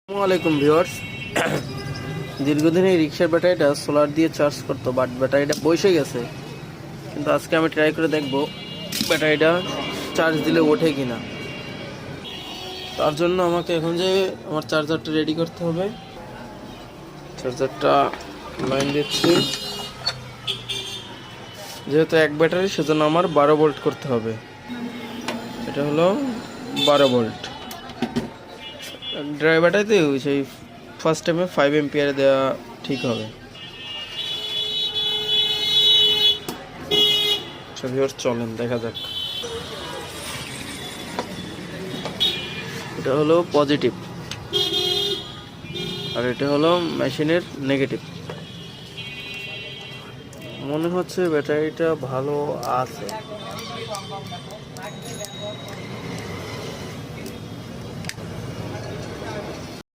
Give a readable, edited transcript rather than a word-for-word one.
আসসালামাইকুম ভিউয়ার্স। দীর্ঘদিন এই রিক্সার ব্যাটারিটা সোলার দিয়ে চার্জ করতো, বাট ব্যাটারিটা বসে গেছে। কিন্তু আজকে আমি ট্রাই করে দেখব ব্যাটারিটা চার্জ দিলে ওঠে কিনা। তার জন্য আমাকে এখন যে আমার চার্জারটা রেডি করতে হবে। চার্জারটা লাইন দিচ্ছি। যেহেতু এক ব্যাটারি, সেজন্য আমার 12 ভোল্ট করতে হবে। এটা হলো 12 ভোল্ট। ড্রাই ব্যাটারিতে সেই ফার্স্ট টাইমে 5 এম্পিয়ারে দেওয়া ঠিক হবে। চলেন দেখা যাক। এটা হলো পজিটিভ আর এটা হলো মেশিনের নেগেটিভ। মনে হচ্ছে ব্যাটারিটা ভালো আছে।